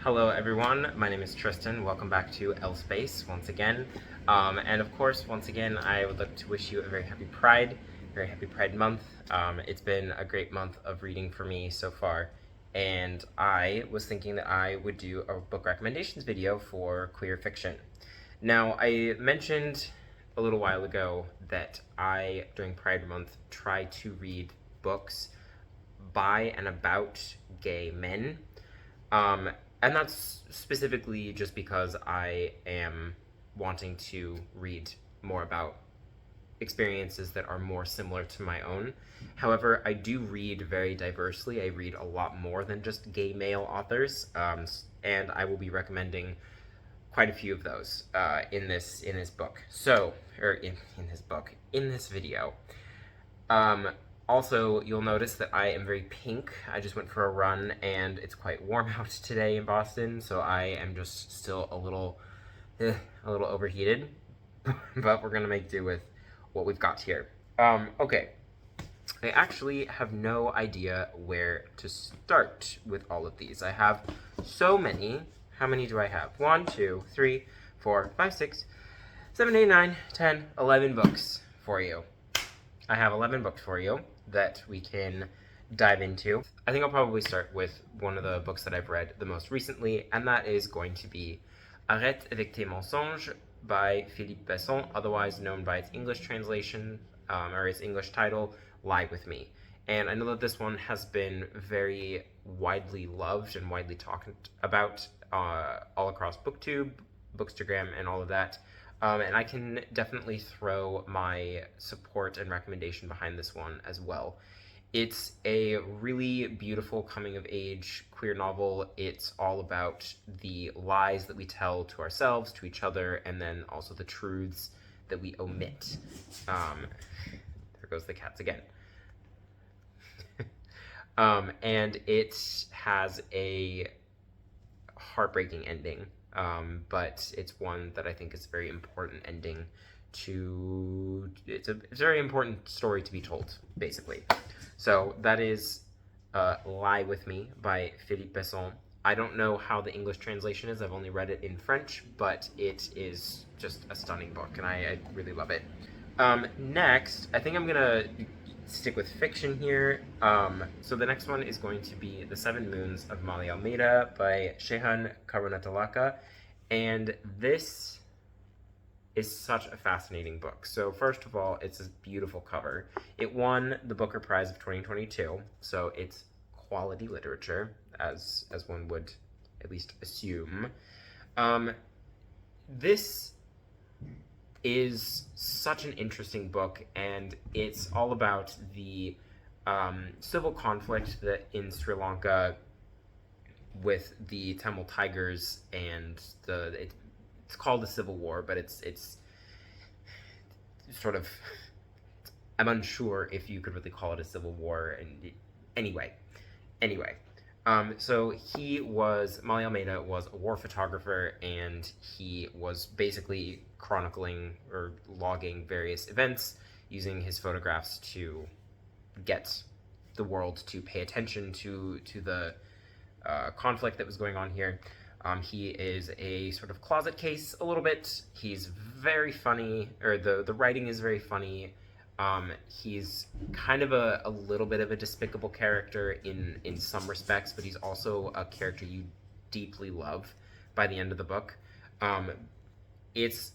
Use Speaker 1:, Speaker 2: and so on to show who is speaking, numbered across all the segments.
Speaker 1: Hello everyone, my name is Tristan. Welcome back to L Space once again. And of course, once again, I would like to wish you a very happy Pride Month. It's been a great month of reading for me so far, and I was thinking that I would do a book recommendations video for queer fiction. Now, I mentioned a little while ago that I, during Pride Month, try to read books by and about gay men. And that's specifically just because I am wanting to read more about experiences that are more similar to my own. However, I do read very diversely. I read a lot more than just gay male authors, and I will be recommending quite a few of those in this book. So, or in this video. Also, you'll notice that I am very pink. I just went for a run, and it's quite warm out today in Boston, so I am just still a little overheated, but we're gonna make do with what we've got here. Okay. I actually have no idea where to start with all of these. I have so many. How many do I have? 1, 2, 3, 4, 5, 6, 7, 8, 9, 10, 11 books for you. I have 11 books for you that we can dive into. I think I'll probably start with one of the books that I've read the most recently, and that is going to be Arrete, avec, mensonges by Philippe Besson, otherwise known by its English translation, or its English title, Lie With Me. And I know that this one has been very widely loved and widely talked about all across BookTube, Bookstagram, and all of that. And I can definitely throw my support and recommendation behind this one as well. It's a really beautiful coming-of-age queer novel. It's all about the lies that we tell to ourselves, to each other, and then also the truths that we omit. There goes the cats again. And it has a heartbreaking ending. But it's one that I think is a very important ending to... It's a very important story to be told, basically. So that is Lie With Me by Philippe Besson. I don't know how the English translation is. I've only read it in French, but it is just a stunning book, and I really love it. Next, I think I'm going to stick with fiction here. So the next one is going to be The Seven Moons of Maali Almeida by Shehan Karunatilaka, and this is such a fascinating book. So first of all, it's a beautiful cover. It won the Booker Prize of 2022, so it's quality literature, as one would at least assume. This is such an interesting book, and it's all about the civil conflict that in Sri Lanka with the Tamil Tigers, and it's called the Civil War, but it's sort of, I'm unsure if you could really call it a civil war. And anyway, so Maali Almeida was a war photographer, and he was basically chronicling or logging various events using his photographs to get the world to pay attention to the conflict that was going on here. He is a sort of closet case a little bit. He's very funny, or the writing is very funny. He's kind of a little bit of a despicable character in some respects, but he's also a character you deeply love by the end of the book. It's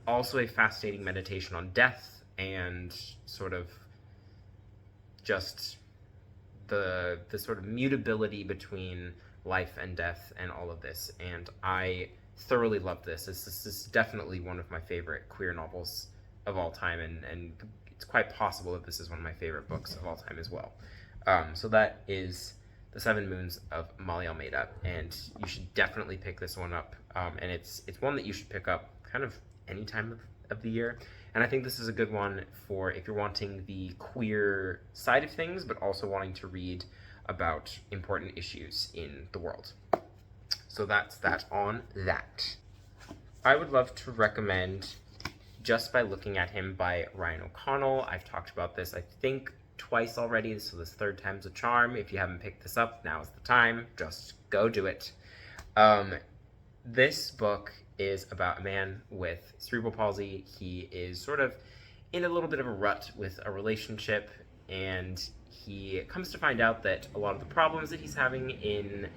Speaker 1: also a fascinating meditation on death and sort of just the sort of mutability between life and death and all of this. And I thoroughly love this. This is definitely one of my favorite queer novels of all time, and it's quite possible that this is one of my favorite books of all time as well. So that is The Seven Moons of Maali Almeida, and you should definitely pick this one up. And it's one that you should pick up kind of any time of the year. And I think this is a good one for if you're wanting the queer side of things, but also wanting to read about important issues in the world. So that's that on that. I would love to recommend Just by Looking at Him by Ryan O'Connell. I've talked about this, I think, twice already, so this third time's a charm. If you haven't picked this up, now's the time. Just go do it. This book is about a man with cerebral palsy. He is sort of in a little bit of a rut with a relationship, and he comes to find out that a lot of the problems that he's having in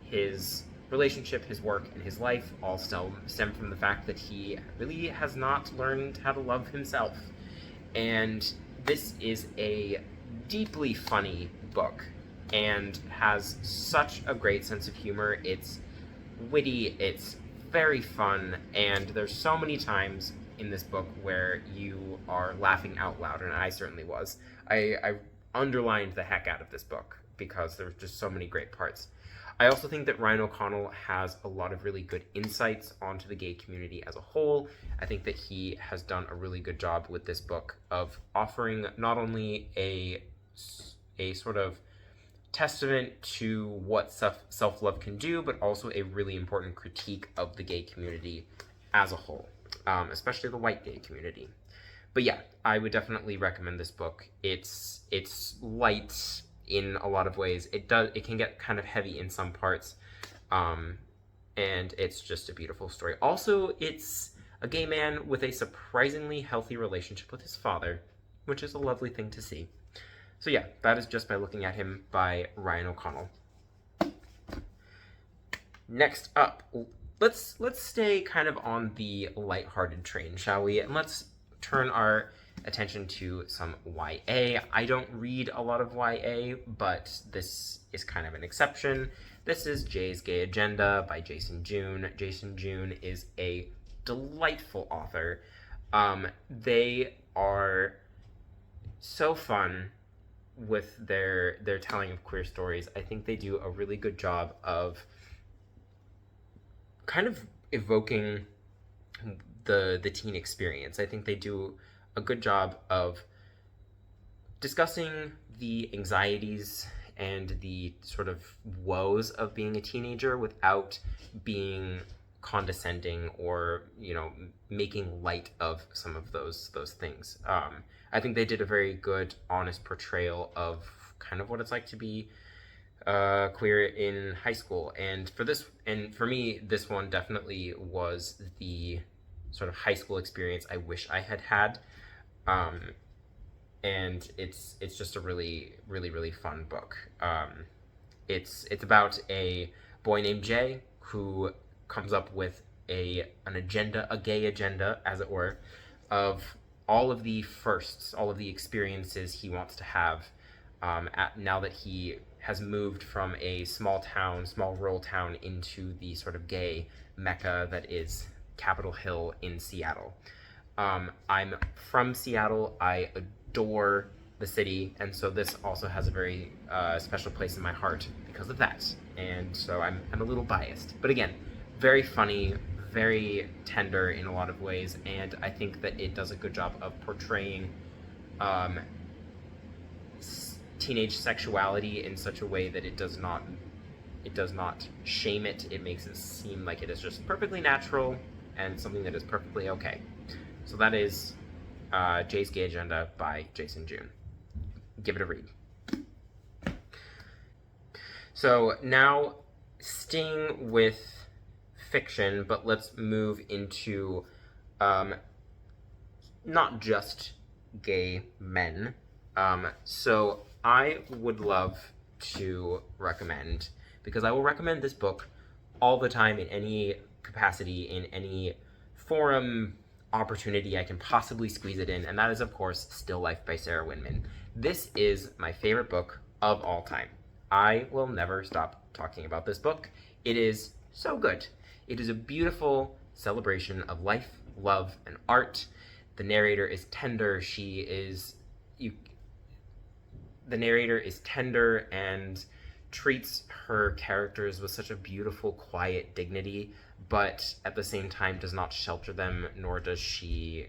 Speaker 1: his relationship, his work, and his life all stem from the fact that he really has not learned how to love himself. And this is a deeply funny book and has such a great sense of humor. It's witty, it's very fun, and there's so many times in this book where you are laughing out loud, and I certainly was. I underlined the heck out of this book because there were just so many great parts. I also think that Ryan O'Connell has a lot of really good insights onto the gay community as a whole. I think that he has done a really good job with this book of offering not only a sort of testament to what self-love can do, but also a really important critique of the gay community as a whole, especially the white gay community. But yeah, I would definitely recommend this book. It's light in a lot of ways. It can get kind of heavy in some parts, and it's just a beautiful story. Also, it's a gay man with a surprisingly healthy relationship with his father, which is a lovely thing to see. So yeah, that is Just by Looking at Him by Ryan O'Connell. Next up, let's stay kind of on the lighthearted train, shall we? And let's turn our attention to some YA. I don't read a lot of YA, but this is kind of an exception. This is Jay's Gay Agenda by Jason June. Jason June is a delightful author. They are so fun with their telling of queer stories. I think they do a really good job of kind of evoking the teen experience. I think they do a good job of discussing the anxieties and the sort of woes of being a teenager without being condescending or, making light of some of those things. I think they did a very good, honest portrayal of kind of what it's like to be queer in high school. And for me, this one definitely was the sort of high school experience I wish I had had. And it's just a really, really, really fun book. It's about a boy named Jay who comes up with an agenda, a gay agenda, as it were, of all of the firsts, all of the experiences he wants to have now that he has moved from a small rural town into the sort of gay mecca that is Capitol Hill in Seattle. I'm from Seattle. I adore the city, and so this also has a very special place in my heart because of that. And so I'm a little biased. But again, very funny, very tender in a lot of ways, and I think that it does a good job of portraying teenage sexuality in such a way that it does not shame it. It makes it seem like it is just perfectly natural and something that is perfectly okay. So that is Jay's Gay Agenda by Jason June. Give it a read. So now, staying with fiction, but let's move into not just gay men. So I would love to recommend, because I will recommend this book all the time in any capacity, in any forum opportunity I can possibly squeeze it in, and that is, of course, Still Life by Sarah Winman. This is my favorite book of all time. I will never stop talking about this book. It is so good. It is a beautiful celebration of life, love, and art. The narrator is tender. The narrator is tender and treats her characters with such a beautiful, quiet dignity, but at the same time does not shelter them, nor does she,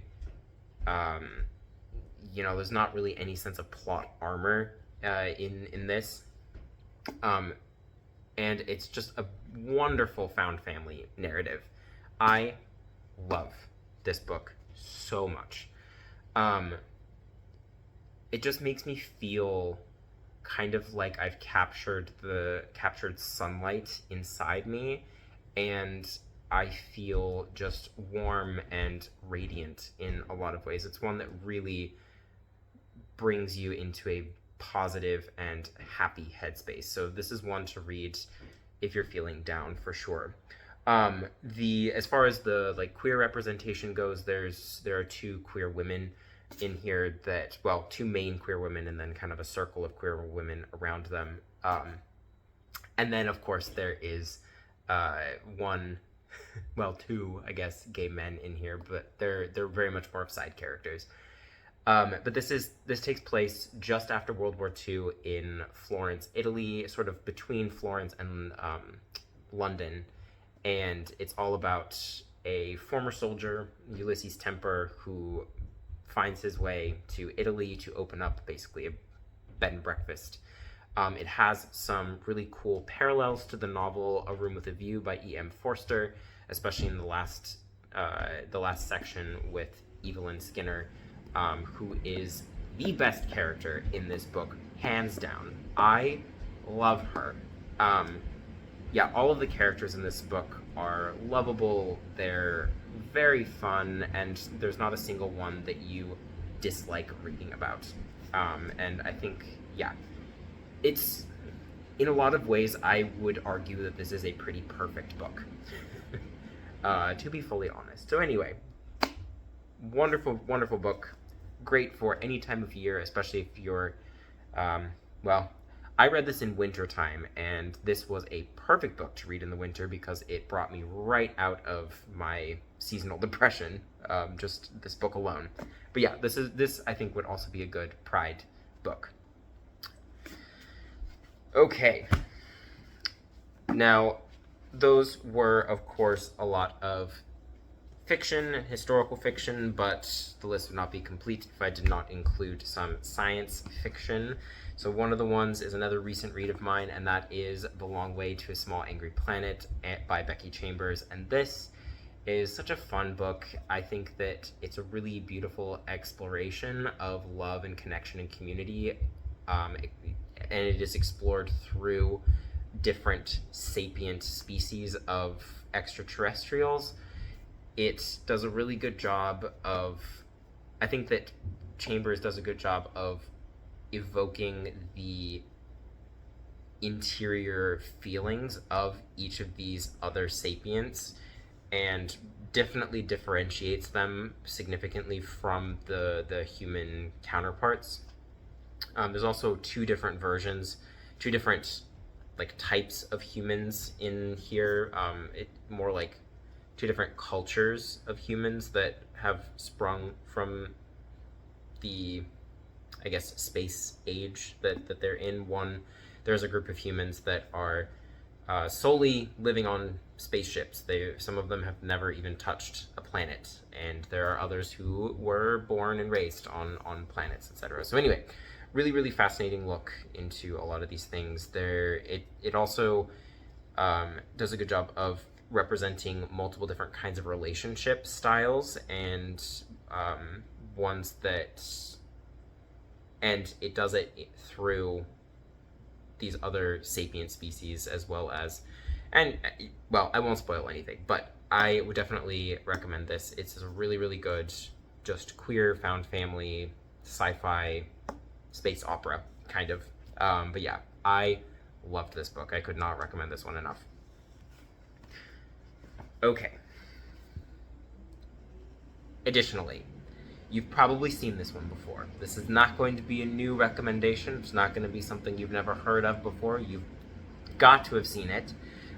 Speaker 1: there's not really any sense of plot armor in this. And it's just a wonderful found family narrative. I love this book so much. It just makes me feel kind of like I've captured sunlight inside me, and I feel just warm and radiant in a lot of ways. It's one that really brings you into a positive and happy headspace. So this is one to read if you're feeling down, for sure. As far as the like queer representation goes, there are two queer women in here that, well, two main queer women and then kind of a circle of queer women around them. And then of course there is two, I guess, gay men in here, but they're very much more of side characters. But this takes place just after World War II in Florence, Italy, sort of between Florence and London, and it's all about a former soldier, Ulysses Temper, who finds his way to Italy to open up basically a bed and breakfast. It has some really cool parallels to the novel A Room with a View by E.M. Forster, especially in the last section with Evelyn Skinner, who is the best character in this book, hands down. I love her. All of the characters in this book are lovable, they're very fun, and there's not a single one that you dislike reading about. And I think, it's, in a lot of ways, I would argue that this is a pretty perfect book, to be fully honest. So anyway, wonderful, wonderful book. Great for any time of year, especially if you're, I read this in winter time, and this was a perfect book to read in the winter because it brought me right out of my seasonal depression, just this book alone. But yeah, this I think would also be a good Pride book. Okay. Now, those were, of course, a lot of fiction, historical fiction, but the list would not be complete if I did not include some science fiction. So one of the ones is another recent read of mine, and that is The Long Way to a Small Angry Planet by Becky Chambers. And this is such a fun book. I think that it's a really beautiful exploration of love and connection and community, and it is explored through different sapient species of extraterrestrials. It does a really good job of, I think that Chambers does a good job of evoking the interior feelings of each of these other sapients and definitely differentiates them significantly from the human counterparts. There's also two different like types of humans in here. It more like two different cultures of humans that have sprung from the, I guess, space age that they're in. There's a group of humans that are solely living on spaceships. Some of them have never even touched a planet, and there are others who were born and raised on planets, etc. So anyway, really, really fascinating look into a lot of these things. It also does a good job of representing multiple different kinds of relationship styles and ones that, and it does it through these other sapient species as well as, and well, I won't spoil anything, but I would definitely recommend this. It's a really, really good, just queer found family sci-fi space opera kind of. But yeah, I loved this book. I could not recommend this one enough. Okay. Additionally, you've probably seen this one before. This is not going to be a new recommendation. It's not going to be something you've never heard of before. You've got to have seen it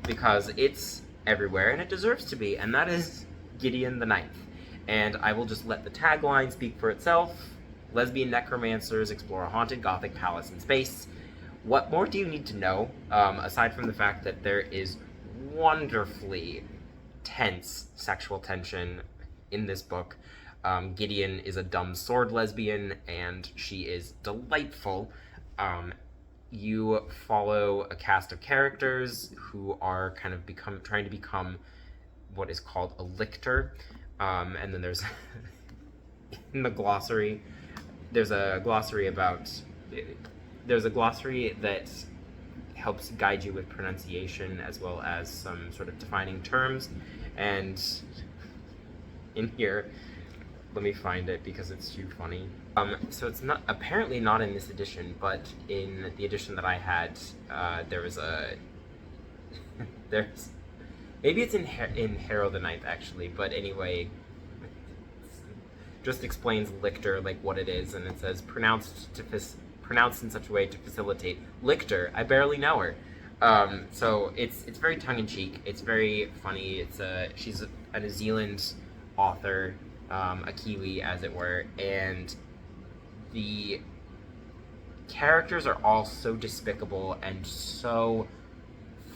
Speaker 1: because it's everywhere and it deserves to be, and that is Gideon the Ninth. And I will just let the tagline speak for itself. Lesbian necromancers explore a haunted Gothic palace in space. What more do you need to know, aside from the fact that there is wonderfully tense sexual tension in this book? Gideon is a dumb sword lesbian, and she is delightful. You follow a cast of characters who are kind of trying to become what is called a lictor. And then there's, in the glossary, there's a glossary that helps guide you with pronunciation as well as some sort of defining terms. And in here, let me find it because it's too funny. So it's not apparently not in this edition, but in the edition that I had, there was a there's maybe it's in Harrow the Ninth actually, but anyway, just explains lictor, like what it is, and it says pronounced in such a way to facilitate lictor. I barely know her. So it's very tongue-in-cheek. It's very funny. She's a New Zealand author, a Kiwi as it were, and the characters are all so despicable and so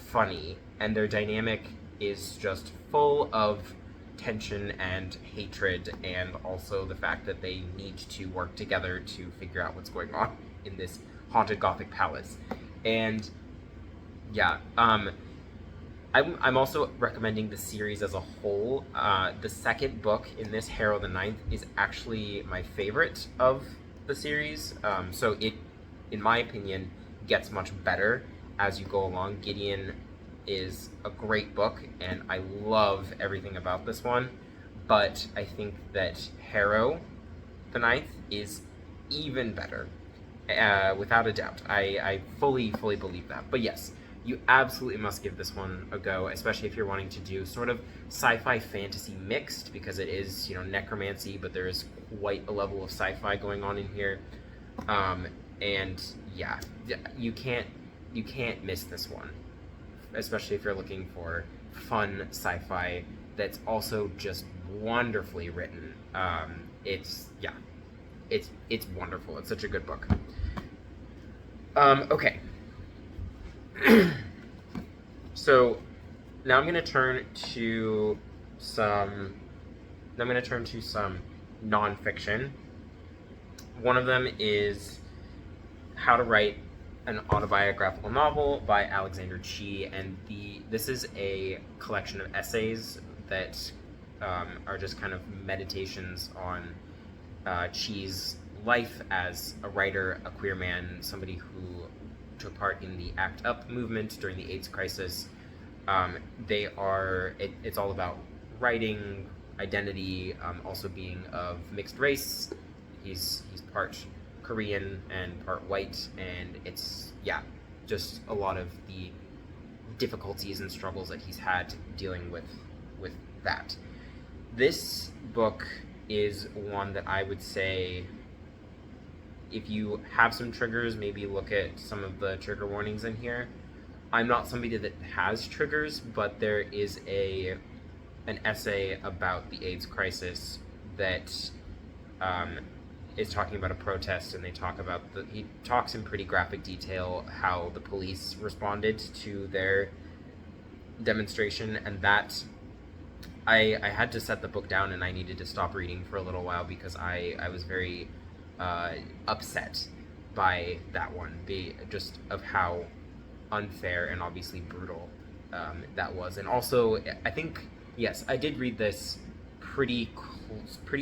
Speaker 1: funny, and their dynamic is just full of tension and hatred, and also the fact that they need to work together to figure out what's going on in this haunted Gothic palace. And yeah, I'm also recommending the series as a whole. The second book in this, Harrow the Ninth, is actually my favorite of the series. So it, in my opinion, gets much better as you go along. Gideon is a great book, and I love everything about this one, but I think that Harrow the Ninth is even better, without a doubt. I fully believe that. But yes, you absolutely must give this one a go, especially if you're wanting to do sort of sci-fi fantasy mixed, because it is, necromancy, but there is quite a level of sci-fi going on in here. And yeah, you can't miss this one, especially if you're looking for fun sci-fi that's also just wonderfully written. It's wonderful. It's such a good book. Okay. So now I'm going to turn to some nonfiction. One of them is How to Write an Autobiographical Novel by Alexander Chee, and this is a collection of essays that are just kind of meditations on Chee's life as a writer, a queer man, somebody who took part in the ACT UP movement during the AIDS crisis. It's all about writing, identity, also being of mixed race. He's part Korean and part white, and it's just a lot of the difficulties and struggles that he's had dealing with that. This book is one that I would say, if you have some triggers, maybe look at some of the trigger warnings in here. I'm not somebody that has triggers, but there is an essay about the AIDS crisis that is talking about a protest, and he talks in pretty graphic detail how the police responded to their demonstration, and that I had to set the book down, and I needed to stop reading for a little while because I was very upset by that one, just of how unfair and obviously brutal that was. And also, I think, yes, I did read this pretty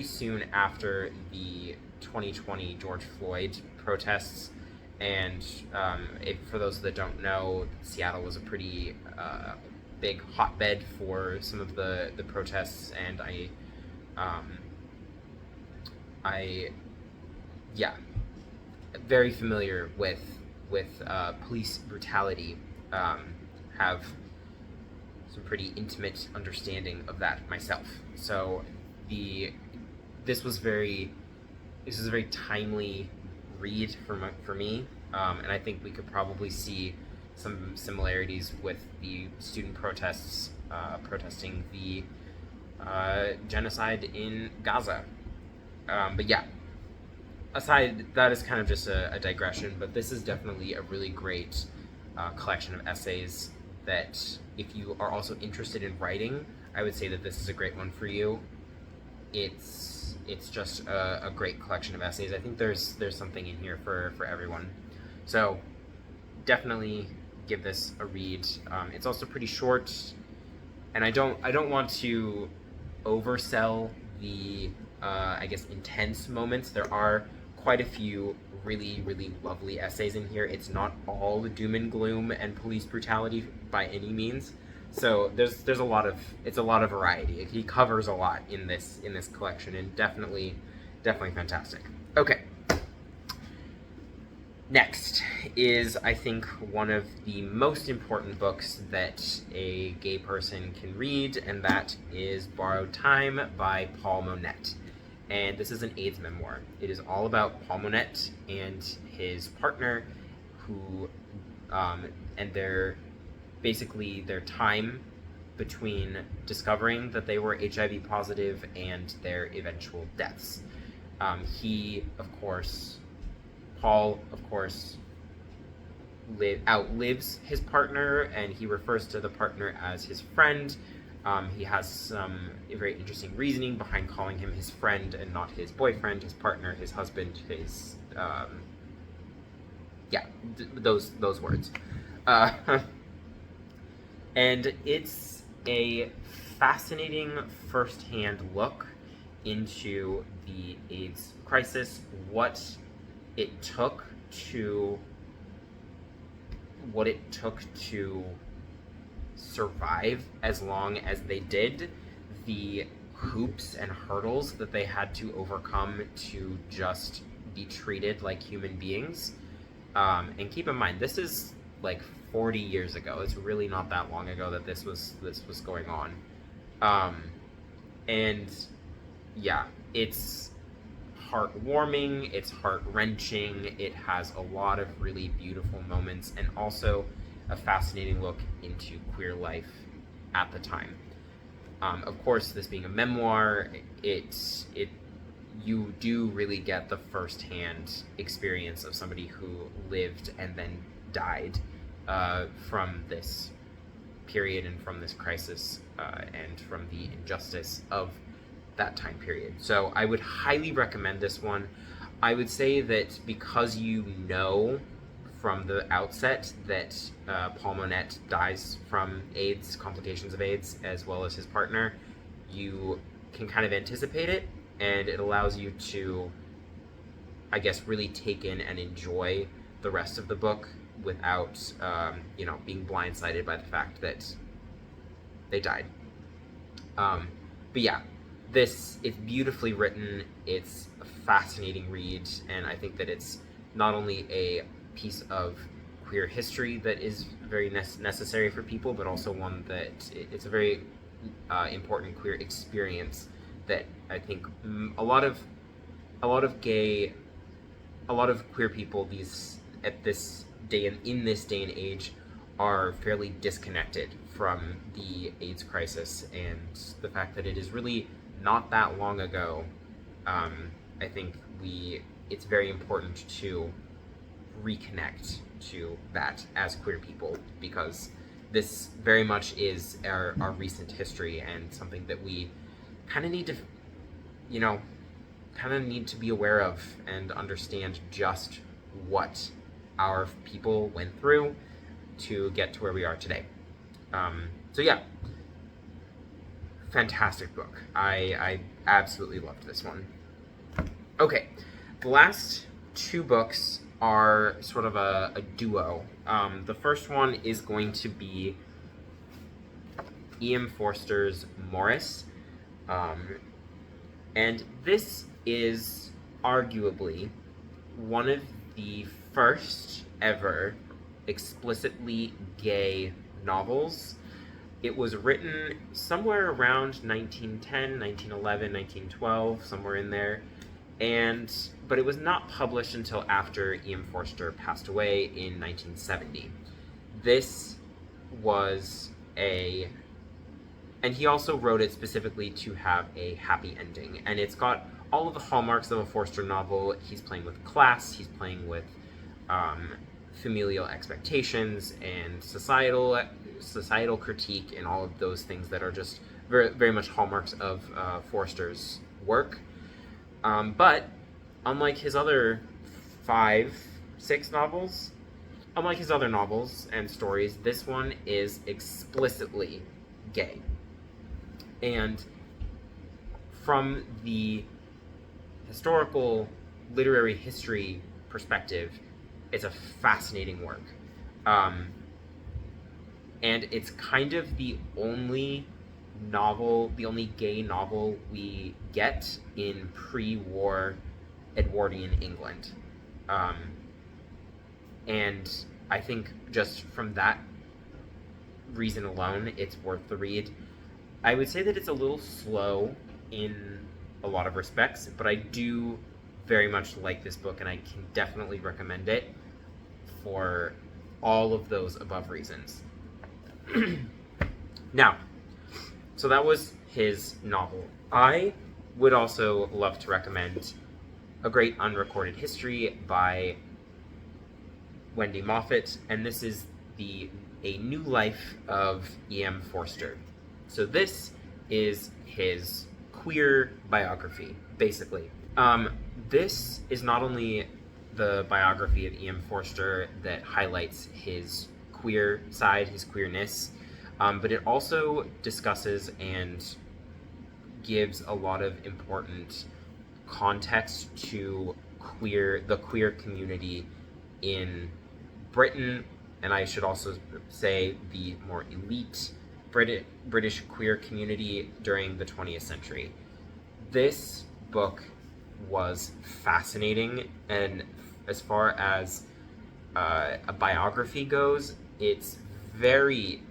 Speaker 1: soon after the 2020 George Floyd protests, and for those that don't know, Seattle was a pretty big hotbed for some of the protests, and I very familiar with police brutality, have some pretty intimate understanding of that myself. So this was a very timely read for me, and I think we could probably see some similarities with the student protests protesting the genocide in Gaza. But yeah, aside, that is kind of just a digression, but this is definitely a really great collection of essays that, if you are also interested in writing, I would say that this is a great one for you. It's just a great collection of essays. I think there's something in here for everyone. So definitely give this a read. It's also pretty short, and I don't want to oversell the I guess intense moments. There are quite a few really, really lovely essays in here. It's not all doom and gloom and police brutality by any means. So there's a lot of variety. He covers a lot in this collection, and definitely fantastic. Okay. Next is, I think, one of the most important books that a gay person can read, and that is Borrowed Time by Paul Monette. And this is an AIDS memoir. It is all about Paul Monette and his partner, who, and their time between discovering that they were HIV positive and their eventual deaths. Paul, of course, outlives his partner, and he refers to the partner as his friend. He has some very interesting reasoning behind calling him his friend and not his boyfriend, his partner, his husband, his those words. And it's a fascinating first-hand look into the AIDS crisis, what it took to survive as long as they did, the hoops and hurdles that they had to overcome to just be treated like human beings. And keep in mind, this is like 40 years ago. It's really not that long ago that this was going on. And yeah, it's heartwarming, it's heart-wrenching, it has a lot of really beautiful moments, and also a fascinating look into queer life at the time. Of course, this being a memoir, you do really get the first-hand experience of somebody who lived and then died from this period and from this crisis and from the injustice of that time period. So I would highly recommend this one. I would say that because you know from the outset that Paul Monette dies from AIDS, complications of AIDS, as well as his partner, you can kind of anticipate it, and it allows you to, I guess, really take in and enjoy the rest of the book without, being blindsided by the fact that they died. But yeah, it's beautifully written, it's a fascinating read, and I think that it's not only a piece of queer history that is very necessary for people, but also one that it's a very important queer experience that I think a lot of queer people in this day and age are fairly disconnected from the AIDS crisis, and the fact that it is really not that long ago. I think it's very important to reconnect to that as queer people, because this very much is our recent history, and something that we kind of need to be aware of and understand just what our people went through to get to where we are today. So yeah, fantastic book. I absolutely loved this one. Okay, the last two books are sort of a duo. The first one is going to be E.M. Forster's Maurice. And this is arguably one of the first ever explicitly gay novels. It was written somewhere around 1910, 1911, 1912, somewhere in there. But it was not published until after E.M. Forster passed away in 1970. And he also wrote it specifically to have a happy ending. And it's got all of the hallmarks of a Forster novel. He's playing with class, he's playing with familial expectations and societal critique, and all of those things that are just very, very much hallmarks of Forster's work. But unlike his other 5-6 novels, unlike his other novels and stories, this one is explicitly gay. And from the historical literary history perspective, it's a fascinating work. And it's kind of the only gay novel we get in pre-war Edwardian England. And I think just from that reason alone, it's worth the read. I would say that it's a little slow in a lot of respects, but I do very much like this book, and I can definitely recommend it for all of those above reasons. Now, so that was his novel. I would also love to recommend A Great Unrecorded History by Wendy Moffat, and this is A New Life of E.M. Forster. So this is his queer biography, basically. This is not only the biography of E.M. Forster that highlights his queer side, his queerness, but it also discusses and gives a lot of important context to the queer community in Britain, and I should also say the more elite British queer community during the 20th century. This book was fascinating, and as far as a biography goes, it's very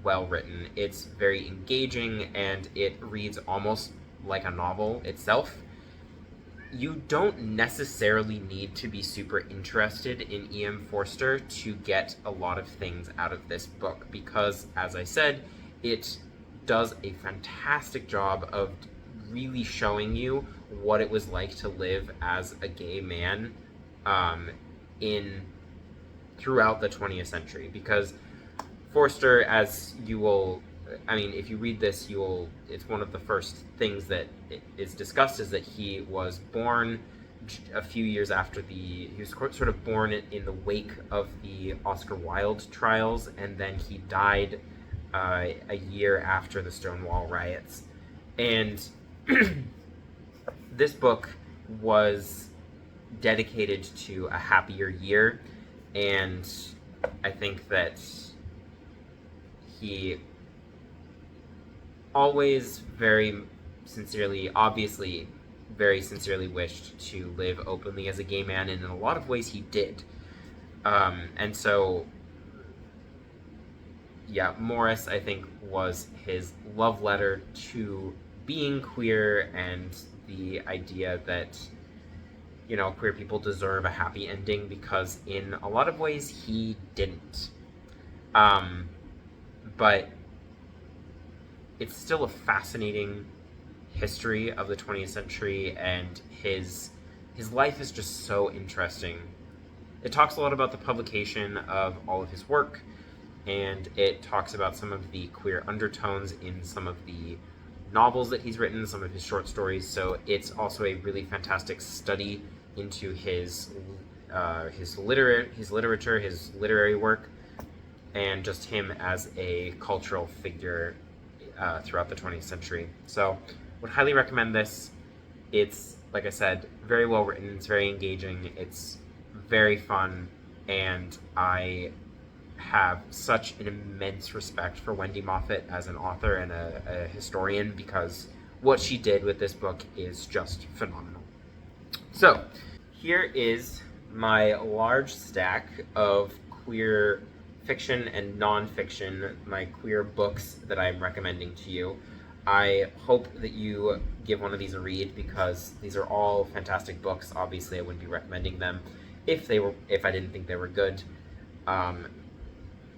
Speaker 1: well written, it's very engaging, and it reads almost like a novel itself. You don't necessarily need to be super interested in E.M. Forster to get a lot of things out of this book, because, as I said, it does a fantastic job of really showing you what it was like to live as a gay man throughout the 20th century. Because Forster, as you will, if you read this, it's one of the first things that is discussed is that he was born a few years after he was sort of born in the wake of the Oscar Wilde trials, and then he died a year after the Stonewall riots. And this book was dedicated to a happier year, and I think that he always very sincerely wished to live openly as a gay man, and in a lot of ways he did. And so, yeah, Maurice, I think, was his love letter to being queer and the idea that, queer people deserve a happy ending, because in a lot of ways he didn't. But it's still a fascinating history of the 20th century, and his life is just so interesting. It talks a lot about the publication of all of his work, and it talks about some of the queer undertones in some of the novels that he's written, some of his short stories. So it's also a really fantastic study into his literature, his literary work, and just him as a cultural figure throughout the 20th century. So would highly recommend this. It's, like I said, very well written, it's very engaging, it's very fun, and I have such an immense respect for Wendy Moffat as an author and a historian, because what she did with this book is just phenomenal. So here is my large stack of queer fiction and non-fiction, my queer books that I'm recommending to you. I hope that you give one of these a read, because these are all fantastic books. Obviously, I wouldn't be recommending them if I didn't think they were good.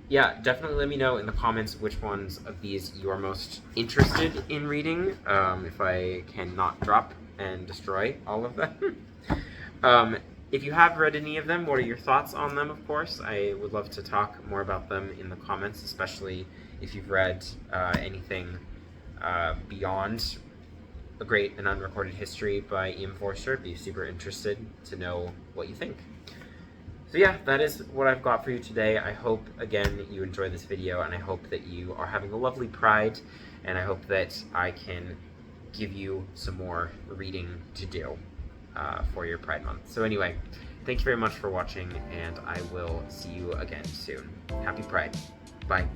Speaker 1: Yeah, definitely let me know in the comments which ones of these you are most interested in reading, if I cannot drop and destroy all of them. If you have read any of them, what are your thoughts on them, of course? I would love to talk more about them in the comments, especially if you've read anything beyond A Great and Unrecorded History by E.M. Forster. I'd be super interested to know what you think. So yeah, that is what I've got for you today. I hope, again, you enjoyed this video, and I hope that you are having a lovely Pride, and I hope that I can give you some more reading to do for your Pride Month. So anyway, thank you very much for watching, and I will see you again soon. Happy Pride. Bye.